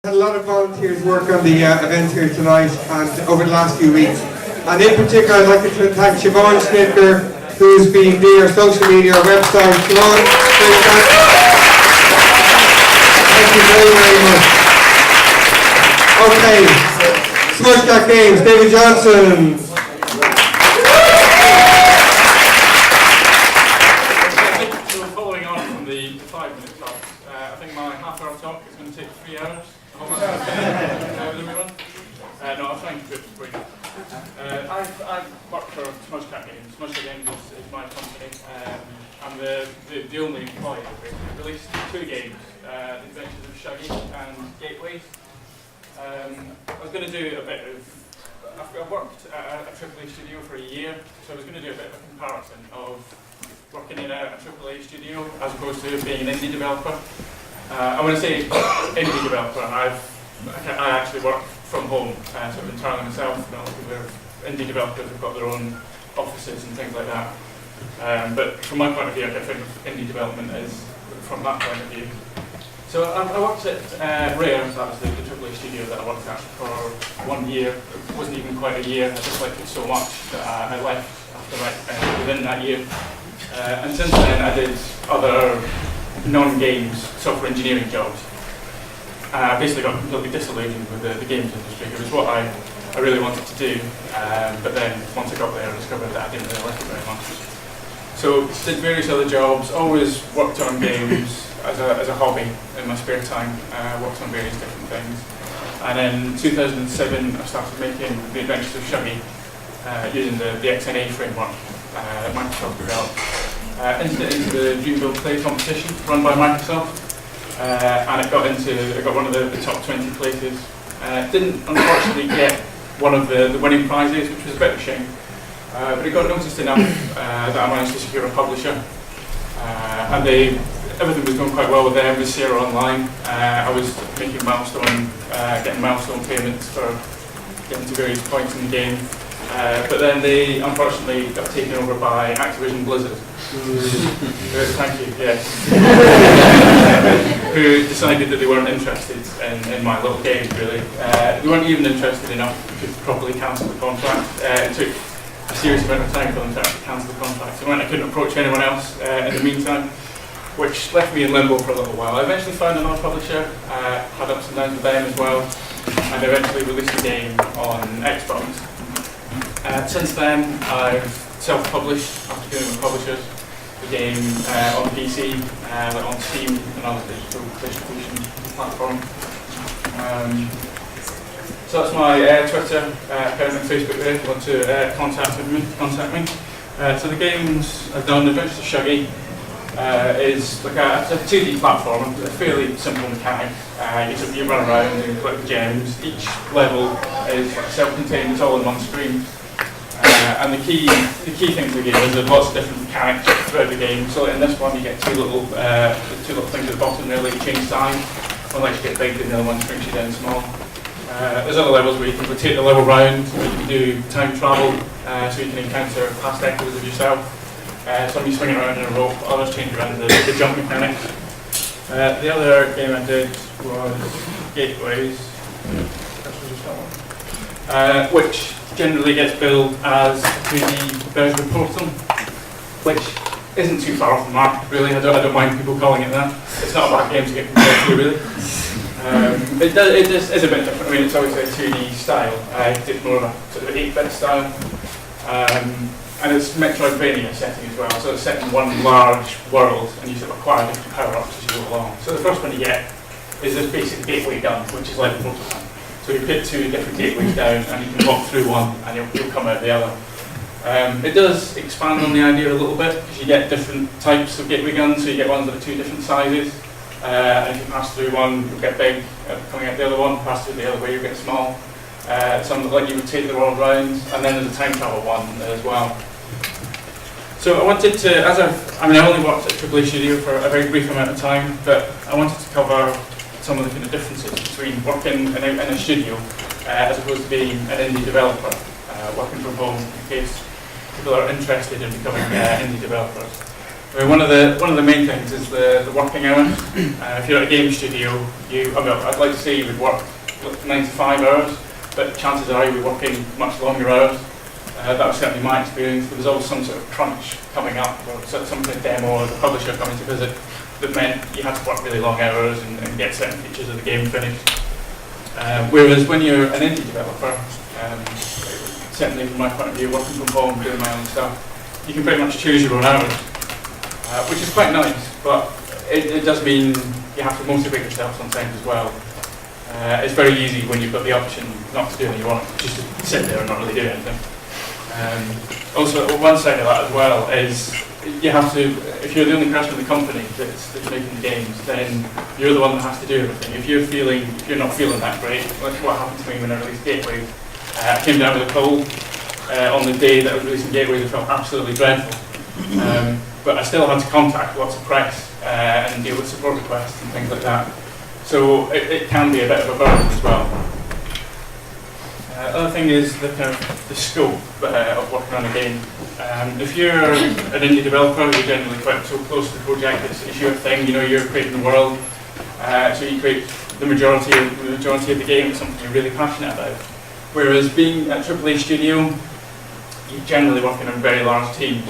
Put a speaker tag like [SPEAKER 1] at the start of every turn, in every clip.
[SPEAKER 1] Had a lot of volunteers work on the event here tonight and over the last few weeks. And in particular, I'd like to thank Siobhan Snitker, who's been doing our social media, our website. Siobhan, thank you very, very much. Okay, Smudged Cat Games, David Johnston.
[SPEAKER 2] So following on from the 5-minute talk, I think my half-hour talk is going to take 3 hours. No, I'll try and keep it brief. I've worked for Smudged Cat Games. Smudged Cat Games is my company. I'm the only employee. We released 2 games, The Adventures of Shaggy and Gateways. I was going to do a bit of... I've worked at a AAA studio for a year, so I was going to do a bit of a comparison of working in a AAA studio as opposed to being an indie developer. I want to say indie developer. I actually work from home, so I've been entirely myself. Indie developers have got their own offices and things like that. But from my point of view, I think indie development is from that point of view. So I worked at Rare, that was the AAA studio that I worked at for 1 year. It wasn't even quite a year. I just liked it so much that I left after within that year. And since then, I did other non-games software engineering jobs. I basically got completely disillusioned with the games industry. It was what I really wanted to do, but then once I got there I discovered that I didn't really like it very much. So did various other jobs, always worked on games as a hobby in my spare time, worked on various different things. And then in 2007 I started making The Adventures of Shaggy using the XNA framework that Microsoft developed. Into the Dream Build Play competition run by Microsoft. And it got one of the top 20 places. Didn't unfortunately get one of the winning prizes, which was a bit of a shame. But it got noticed enough that I managed to secure a publisher. And everything was going quite well with them, with Sierra Online. I was making getting milestone payments for getting to various points in the game. But then they unfortunately got taken over by Activision Blizzard. Thank you, yes. Who decided that they weren't interested in my little game, really. They weren't even interested enough to properly cancel the contract. It took a serious amount of time for them to actually cancel the contract. So I couldn't approach anyone else in the meantime, which left me in limbo for a little while. I eventually found another publisher, had ups and downs with them as well, and eventually released the game on Xbox. Since then, I've self-published after dealing with publishers the game on PC, on Steam and other digital distribution platforms. So that's my Twitter account and Facebook there if you want to contact me. So the games I've done, Adventures of Shaggy, is like it's a 2D platform, a fairly simple mechanic. You run around and collect gems. Each level is self-contained, it's all in one screen. And the key thing to the game is there's lots of different mechanics throughout the game. So in this one you get two little things at the bottom there, let you change size. One lets you get big and the other one shrinks you down small. There's other levels where you can rotate the level round, where you can do time travel, so you can encounter past echoes of yourself. Some you swing around in a rope, others change around the jump mechanic. The other game I did was Gateways, which generally gets billed as a 2D version of Portal, which isn't too far off the mark, really. I don't mind people calling it that. It's not a bad game to get compared to, really. It just is a bit different. I mean, it's always a 2D style. It's more of a sort of 8-bit style. And it's Metroidvania setting as well, so it's set in one large world and you sort of acquire different power-ups as you go along. So the first one you get is this basic gateway gun, which is like the Portal gun. So you put 2 different gateways down and you can walk through one and you'll come out the other. It does expand on the idea a little bit because you get different types of gateway guns, so you get ones that are 2 different sizes. And if you pass through one, you'll get big, coming out the other one, pass through the other way, you'll get small. Some that let you rotate the world round, and then there's a time travel one as well. So I wanted to, I only worked at AAA Studio for a very brief amount of time, but I wanted to cover some of the kind of differences between working in a studio as opposed to being an indie developer, working from home, in case people are interested in becoming indie developers. I mean, one of the main things is the working hours. If you're at a game studio, I'd like to say you would work 9 to 5 hours, but chances are you'll be working much longer hours. That was certainly my experience. There was always some sort of crunch coming up, or some kind of demo, or the publisher coming to visit, that meant you had to work really long hours and get certain features of the game finished. Whereas when you're an indie developer, certainly from my point of view, working from home, doing my own stuff, you can pretty much choose your own hours, which is quite nice, but it does mean you have to motivate yourself sometimes as well. It's very easy when you've got the option not to do what you want, just to sit there and not really do anything. Also, one side of that as well is you have to, if you're the only person in the company that's making the games, then you're the one that has to do everything. If you're not feeling that great, like what happened to me when I released Gateway. I came down with a cold on the day that I was releasing Gateway. I felt absolutely dreadful. But I still had to contact lots of press and deal with support requests and things like that. So it can be a bit of a burden as well. Other thing is the kind of the scope of working on a game. If you're an indie developer, you're generally quite so close to the project. It's your thing. You know, you're creating the world. So you create the majority of the game. It's something you're really passionate about. Whereas being at AAA studio, you're generally working on very large teams.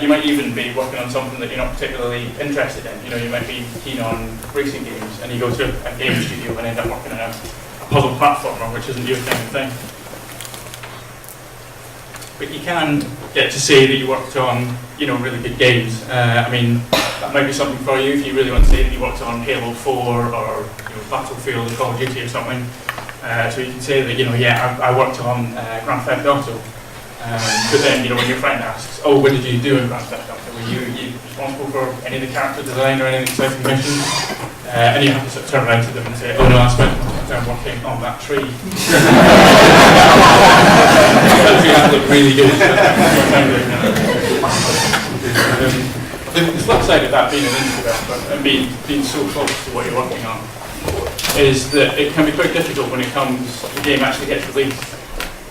[SPEAKER 2] You might even be working on something that you're not particularly interested in. You know, you might be keen on racing games, and you go to a game studio and end up working on a puzzle platformer, which isn't your kind of thing. But you can get to say that you worked on, you know, really good games. I mean, that might be something for you if you really want to say that you worked on Halo 4 or, you know, Battlefield or Call of Duty or something. So you can say that, you know, yeah, I worked on Grand Theft Auto. But then, you know, when your friend asks, oh, what did you do in Grand Theft Auto? Were you responsible for any of the character design or any of the exciting missions? And you have to sort of turn around to them and say, oh no, I spent my time working on that tree. That tree has to look really good. The flip side of that, being an indie developer and being so close to what you're working on, is that it can be quite difficult when the game actually gets released.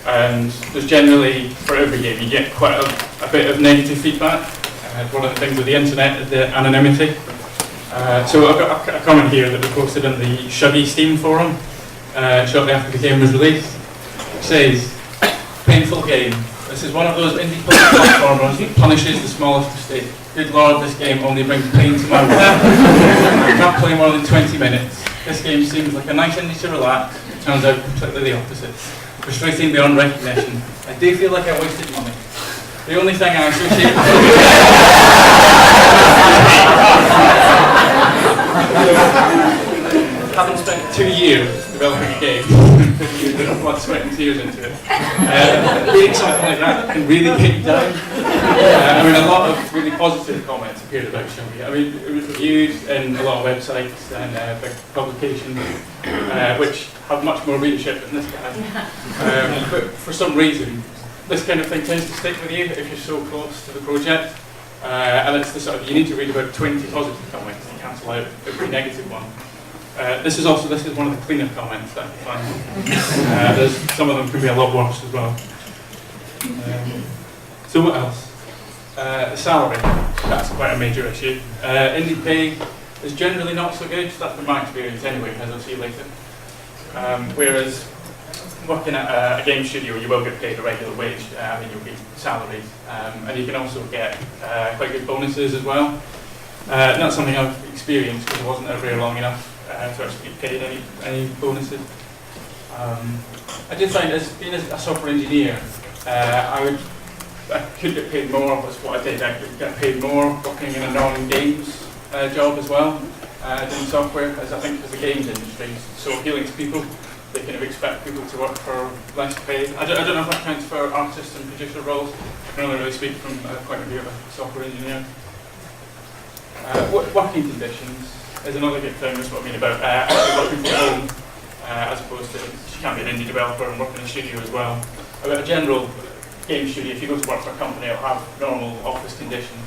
[SPEAKER 2] And there's generally, for every game, you get quite a bit of negative feedback. One of the things with the internet is the anonymity. So I've got a comment here that we posted on the Shuggy Steam forum shortly after the game was released. It says, painful game. This is one of those indie platformers that punishes the smallest mistake. Good lord, this game only brings pain to my world. I can't play more than 20 minutes. This game seems like a nice indie to relax. It turns out completely the opposite. Frustrating beyond recognition. I do feel like I wasted money. The only thing I associate having spent 2 years developing a game, putting blood, sweat and tears into it, reading something like that can really get you down. I mean, a lot of really positive comments appeared about Shuggy. I mean, it was reviewed in a lot of websites and big publications, which have much more readership than this guy. But for some reason, this kind of thing tends to stick with you if you're so close to the project. And it's the sort of, you need to read about 20 positive comments and cancel out every negative one. This is one of the cleaner comments that I find. Some of them could be a lot worse as well. So what else? The salary, that's quite a major issue. Indie pay is generally not so good. That's been my experience anyway, as I'll see later. Whereas working at a game studio, you will get paid a regular wage. I mean, you'll be salaried, and you can also get quite good bonuses as well. Not something I've experienced because I wasn't out very long enough to actually get paid any bonuses. I did find, as being a software engineer, I could get paid more. Was what I did. I could get paid more working in a non-games job as well, doing software, as I think as the games industry is so appealing to people. They kind of expect people to work for less pay. I don't know if that counts for artists and producer roles. I can only really speak from a point of view of a software engineer. Working conditions is another good thing. That's what I mean about actually working from home, as opposed to, you can't be an indie developer and work in a studio as well. About a general game studio, if you go to work for a company, it'll have normal office conditions,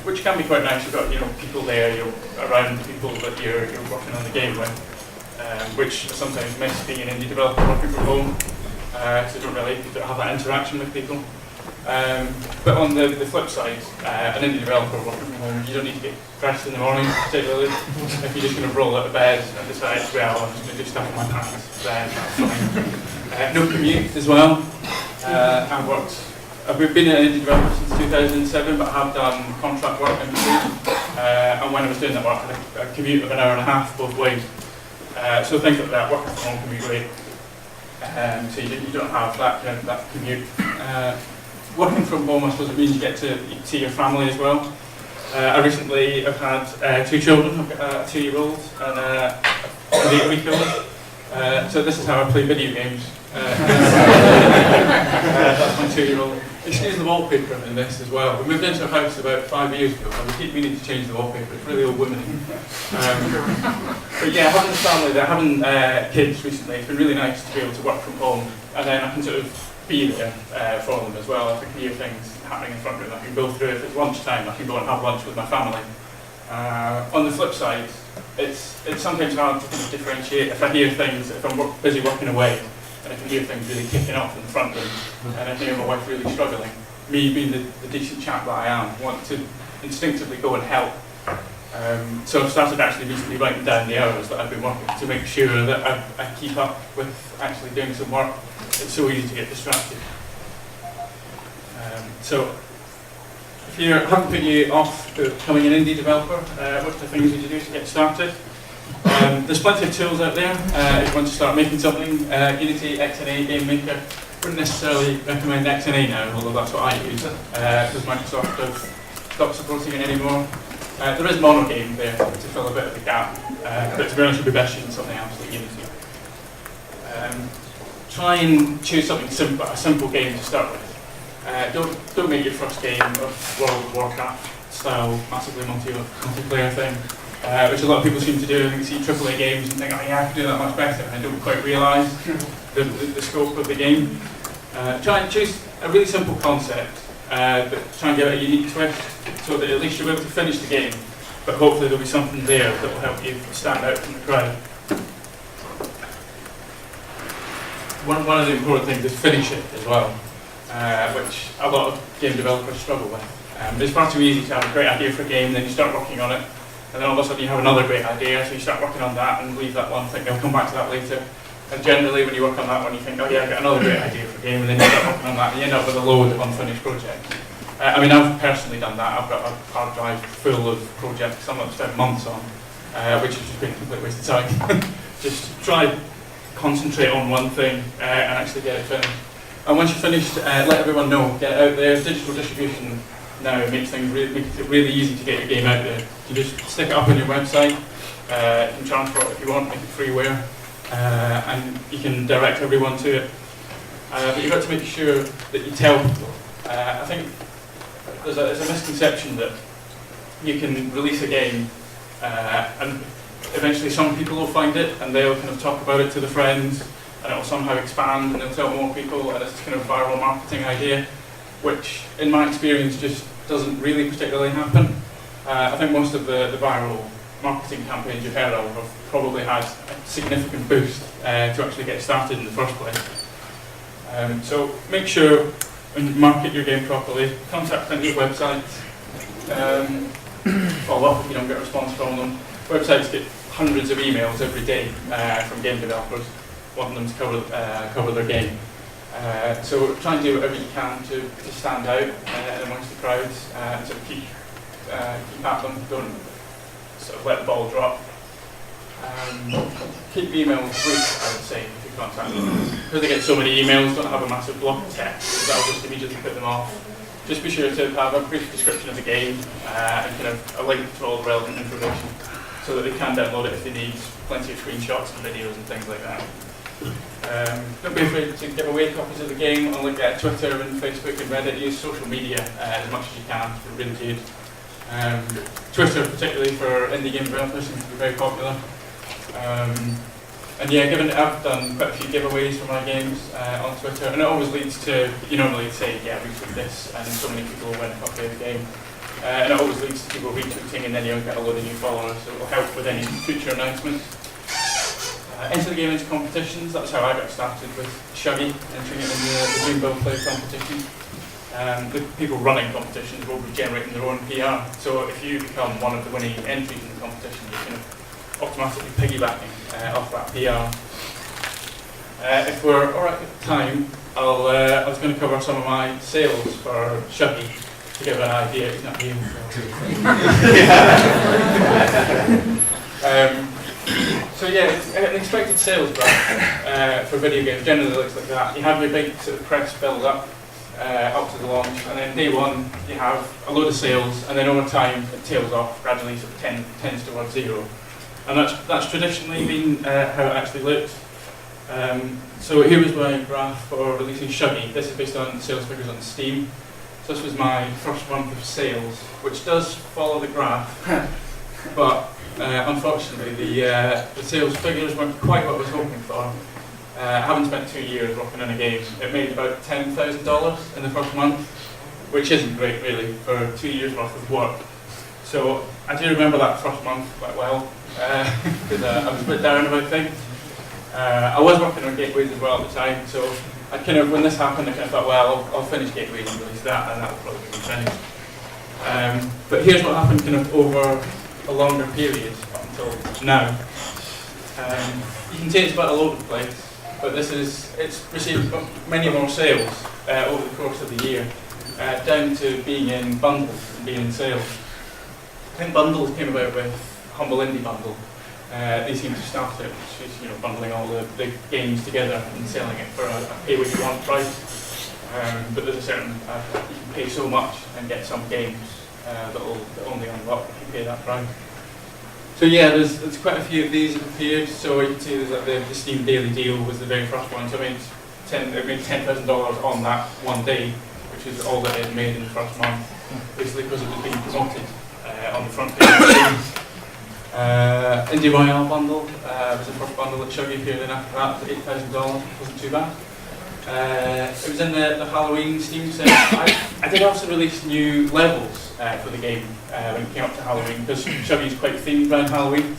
[SPEAKER 2] which can be quite nice. You've got, you know, people there, you're around the people that you're working on the game with. Which I sometimes miss being an indie developer working from home, so you don't have that interaction with people. But on the flip side, an indie developer working from home, you don't need to get dressed in the morning, particularly. If you're just going to roll out of bed and decide, well, I'm just going to do stuff in my pants, then that's fine. No commute as well. I've been an indie developer since 2007, but I have done contract work in between. And when I was doing that work, I had a commute of an hour and a half both ways. So things like that, working from home can be great. So you don't have that commute. Working from home, I suppose it means you get to see your family as well. I recently have had 2 children. I've got a 2-year-old and an 8-week-old. So this is how I play video games. That's my 2-year-old. Excuse the wallpaper in this as well. We moved into a house about 5 years ago, and we keep meaning to change the wallpaper. It's really old women. But yeah, having a family there, having kids recently, it's been really nice to be able to work from home, and then I can sort of be there for them as well. If I can hear things happening in front of them, I can go through. If it's lunchtime, I can go and have lunch with my family. On the flip side, it's sometimes hard to kind of differentiate. If I hear things, if I'm busy working away, and I can hear things really kicking off in the front room, and I hear my wife really struggling, me being the decent chap that I am, want to instinctively go and help. So I've started actually recently writing down the hours that I've been working to make sure that I keep up with actually doing some work. It's so easy to get distracted. So if you haven't put you off becoming an indie developer, what are the things that you do to get started? There's plenty of tools out there if you want to start making something. Unity, XNA, Game Maker. Wouldn't necessarily recommend XNA now, although that's what I use, because Microsoft have stopped supporting it anymore. There is Monogame there to fill a bit of the gap, but to be honest, it would be best using something else like Unity. Try and choose something simple, a simple game to start with. Don't make your first game of World of Warcraft style, massively multiplayer thing, which a lot of people seem to do. I think you see AAA games and think, oh yeah, I could do that much better, and I don't quite realise the scope of the game. Try and choose a really simple concept, but try and give it a unique twist, so that at least you'll be able to finish the game, but hopefully there'll be something there that will help you stand out from the crowd. One of the important things is finish it as well, which a lot of game developers struggle with. It's far too easy to have a great idea for a game, then you start working on it, and then all of a sudden you have another great idea, so you start working on that and leave that one, think I'll come back to that later. And generally when you work on that one, you think, oh yeah, I've got another great idea for a game, and then you start working on that, and you end up with a load of unfinished projects. I mean, I've personally done that. I've got a hard drive full of projects, some I've spent months on, which has just been a complete waste of time. Just try concentrate on one thing and actually get it finished. And once you're finished, let everyone know, get it out there. Digital distribution now makes it really easy to get your game out there. You just stick it up on your website, you can transport it if you want, make it freeware, and you can direct everyone to it. But you've got to make sure that you tell people. I think there's a misconception that you can release a game and eventually some people will find it and they'll kind of talk about it to the friends, and it will somehow expand and they'll tell more people, and it's this kind of viral marketing idea, which in my experience just doesn't really particularly happen. I think most of the viral marketing campaigns you've heard of have probably had a significant boost to actually get started in the first place. So make sure when you market your game properly, contact plenty of websites, follow up if you don't get a response from them. Websites get hundreds of emails every day from game developers wanting them to cover their game. So try and do whatever you can to stand out amongst the crowds and sort of keep at them. Don't sort of let the ball drop. Keep emails brief, I would say, if you contact them. Because they get so many emails, don't have a massive block of text, that will just immediately put them off. Just be sure to have a brief description of the game and kind of a link to all the relevant information so that they can download it if they need, plenty of screenshots and videos and things like that. Don't be afraid to give away copies of the game on Twitter and Facebook and Reddit. Use social media as much as you can, it's really good. Twitter, particularly for indie game developers, seems to be very popular. And yeah, given that I've done quite a few giveaways for my games on Twitter, and it always leads to, you normally say, yeah, retweet this, and so many people will win a copy of the game. And it always leads to people retweeting, and then you'll get a load of new followers, so it will help with any future announcements. Enter the game into competitions. That's how I got started with Shuggy, entering it in the Dream Build Play competition. the people running competitions will be generating their own PR. So if you become one of the winning entries in the competition, you're kind of automatically piggybacking off that PR. If we're all right with time, I was going to cover some of my sales for Shuggy to give an idea. He's not here. So yeah, it's an expected sales graph for video games. Generally, it looks like that. You have your big sort of press build up to the launch, and then day one you have a load of sales, and then over time it tails off gradually, sort of tends towards zero. And that's traditionally been how it actually looks. So here was my graph for releasing Shuggy. This is based on sales figures on Steam. So this was my first month of sales, which does follow the graph, but unfortunately the sales figures weren't quite what I was hoping for. Having spent 2 years working on a game, it made about $10,000 in the first month, which isn't great really for 2 years worth of work. So I do remember that first month quite well, because I was a bit down about things. I was working on Gateways as well at the time, so I kind of, when this happened, I kind of thought, well, I'll finish Gateways and release that, and that'll probably be finished. But here's what happened kind of over a longer period up until now. You can see it's about all over the place, but it's received many more sales over the course of the year, down to being in bundles and being in sales. I think bundles came about with Humble Indie Bundle. They seem to start it, which is bundling all the games together and selling it for a pay what you want price. But there's a certain you can pay so much and get some games that only unlock if you pay that price. So yeah, there's quite a few of these have appeared. So you can see there's like the Steam Daily Deal was the very first one. So it made $10,000 on that one day, which is all that it had made in the first month, basically because it was being promoted on the front page of Steam. Indie Royale bundle was the first bundle that Shuggy appeared in after that. It was $8,000, wasn't too bad. It was in the Halloween Steam sale. I did also release new levels for the game when it came up to Halloween, because Shuggy is quite themed around Halloween.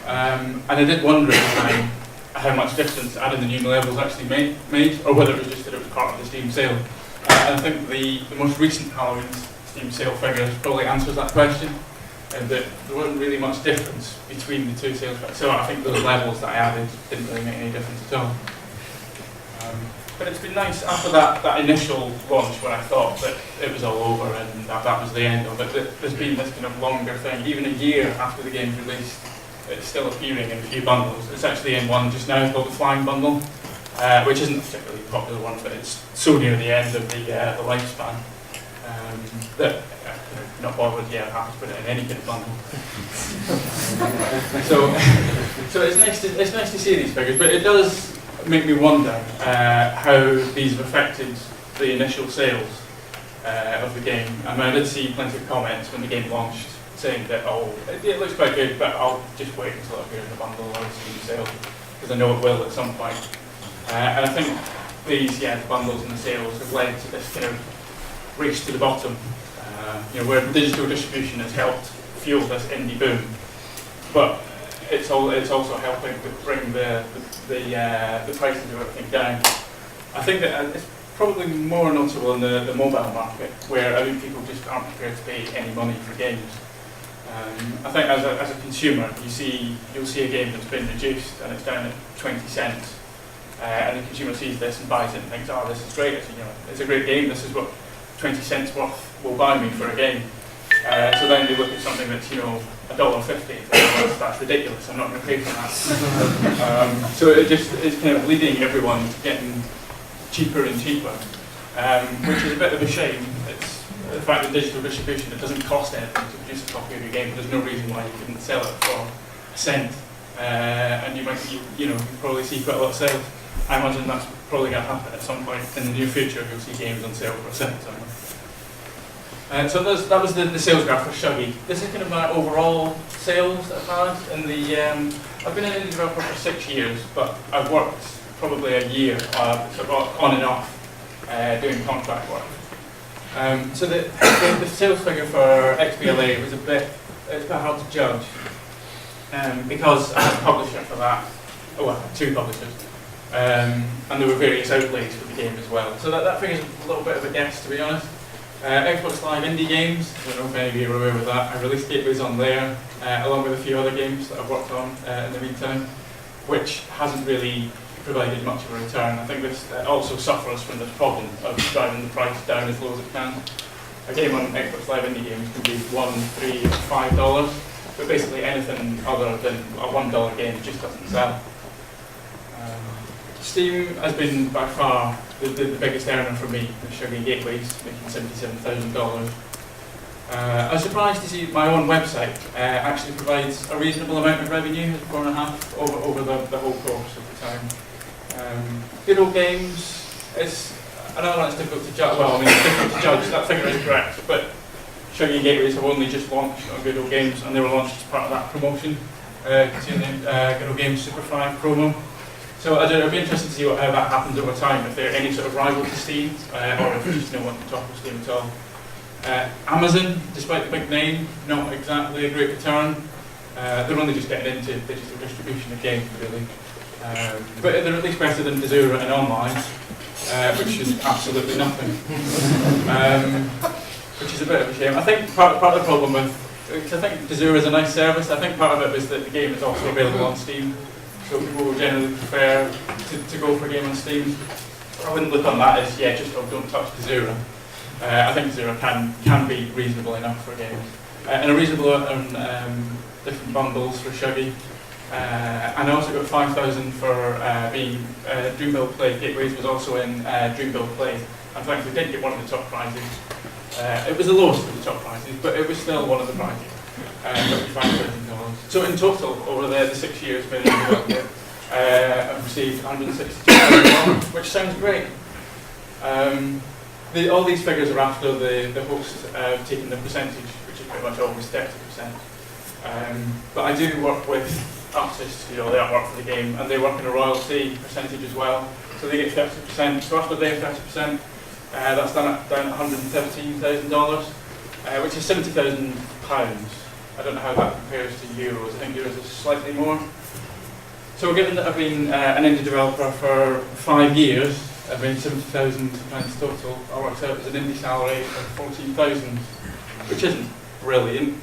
[SPEAKER 2] And I did wonder at the time how much difference adding the new levels actually made, or whether it was just that it was part of the Steam sale. And I think the most recent Halloween Steam sale figures probably answers that question. And that there wasn't really much difference between the two sales. So I think those levels that I added didn't really make any difference at all. But it's been nice after that initial launch when I thought that it was all over and that was the end of it. There's been this kind of longer thing, even a year after the game's released, it's still appearing in a few bundles. It's actually in one just now called the Flying Bundle, which isn't a particularly popular one, but it's so near the end of the lifespan that not bothered, I'm happy to put it in any kind of bundle. so it's nice to see these figures, but it does make me wonder how these have affected the initial sales of the game. I mean, I did see plenty of comments when the game launched saying that, oh, it looks quite good, but I'll just wait until it appears in the bundle or see the sales, because I know it will at some point. And I think the bundles and the sales have led to this kind of race to the bottom. Where digital distribution has helped fuel this indie boom, but it's also helping to bring the prices of everything down. I think that it's probably more notable in the mobile market, where people just aren't prepared to pay any money for games. I think as a consumer, you'll see a game that's been reduced and it's down at 20 cents, and the consumer sees this and buys it and thinks, oh, this is great. It's a great game. This is what 20 cents worth will buy me for a game. So then they look at something that's $1.50. That's ridiculous. I'm not going to pay for that. So it just is kind of leading everyone to getting cheaper and cheaper, which is a bit of a shame. It's the fact that digital distribution, it doesn't cost anything to produce a copy of your game. There's no reason why you couldn't sell it for a cent, and you probably see quite a lot of sales. I imagine that's probably going to happen at some point in the near future. You'll see games on sale for a cent somewhere. So that was the sales graph for Shuggy. This is kind of my overall sales that I've had. I've been an indie developer for 6 years, but I've worked probably a year sort of on and off doing contract work. So the sales figure for XBLA was it's a bit hard to judge because I had a publisher for that. Oh, well, 2 publishers. And there were various outlays for the game as well. So that figure's a little bit of a guess, to be honest. Xbox Live Indie Games, I don't know if any of you are aware of that. I released gateways on there, along with a few other games that I've worked on in the meantime, which hasn't really provided much of a return. I think this also suffers from the problem of driving the price down as low as it can. A game on Xbox Live Indie Games can be $1, $3, $5, but basically anything other than a $1 game just doesn't sell. Steam has been by far the biggest earner for me with Shuggy Gateways, making $77,000. I was surprised to see my own website actually provides a reasonable amount of revenue, 4.5 over the whole course of the time. Good Old Games is another one that's difficult to judge. Well, I mean, it's difficult to judge, that figure is correct, but Shuggy Gateways have only just launched on Good Old Games, and they were launched as part of that promotion, containing Good Old Games Super 5 promo. So I'd be interested to see how that happens over time, if they're any sort of rival to Steam, or if there's just no one to top of Steam at all. Amazon, despite the big name, not exactly a great return. They're only just getting into digital distribution of games, really. But they're at least better than Desura and Online, which is absolutely nothing. Which is a bit of a shame. I think part of the problem with, because I think Desura is a nice service, I think part of it was that the game is also available on Steam. So people would generally prefer to go for a game on Steam. I wouldn't look on that as, yeah, just don't touch Desura. I think Desura can be reasonable enough for games. And a reasonable on different bundles for Shuggy. And I also got 5,000 for being Dream Build Play. Gateways was also in Dream Build Play. In fact, we did get one of the top prizes. It was the lowest of the top prizes, but it was still one of the prizes. $5,000. So in total, over the 6 years been in development, I've received $162,000, which sounds great. All these figures are after the host taking the percentage, which is pretty much always 30%. But I do work with artists who do all the artwork for the game, and they work in a royalty percentage as well. So they get 30%. So after they have 30%, that's down at $113,000, which is £70,000. I don't know how that compares to euros. I think euros is slightly more. So given that I've been an indie developer for 5 years, I've been £70,000 total. I worked out as an indie salary of $14,000, which isn't brilliant.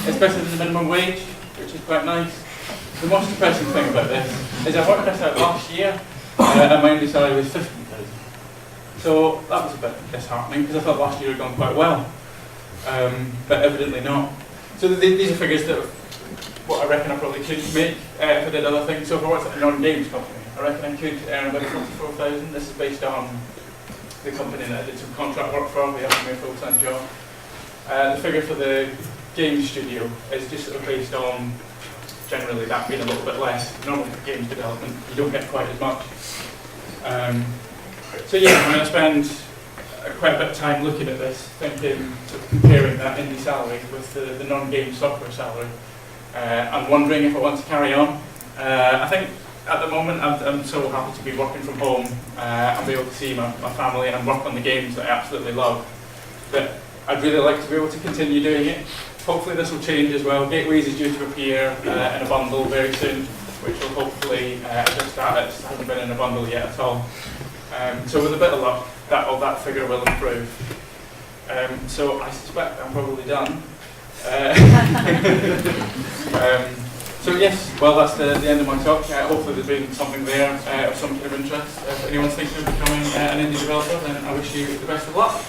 [SPEAKER 2] It's better than the minimum wage, which is quite nice. The most depressing thing about this is I worked this out last year, and my indie salary was $15,000. So that was a bit disheartening because I thought last year had gone quite well. But evidently not. So these are figures that what I reckon I probably could make if I did other things. So if I worked at a non-games company, I reckon I could earn about $44,000. This is based on the company that I did some contract work for. They offered me a full-time job. The figure for the games studio is just sort of based on generally that being a little bit less. Normally for games development, you don't get quite as much. So yeah, I mean, I spend quite a bit of time looking at this, thinking, sort of comparing that indie salary with the non-game software salary, and wondering if I want to carry on. I think at the moment I'm so happy to be working from home and be able to see my family and work on the games that I absolutely love, that I'd really like to be able to continue doing it. Hopefully this will change as well. Gateways is due to appear in a bundle very soon, which will hopefully adjust that. It hasn't been in a bundle yet at all. So with a bit of luck, that figure will improve. So I suspect I'm probably done. So yes, well that's the end of my talk. Hopefully there's been something there of some kind of interest. If anyone's thinking of becoming an indie developer, then I wish you the best of luck.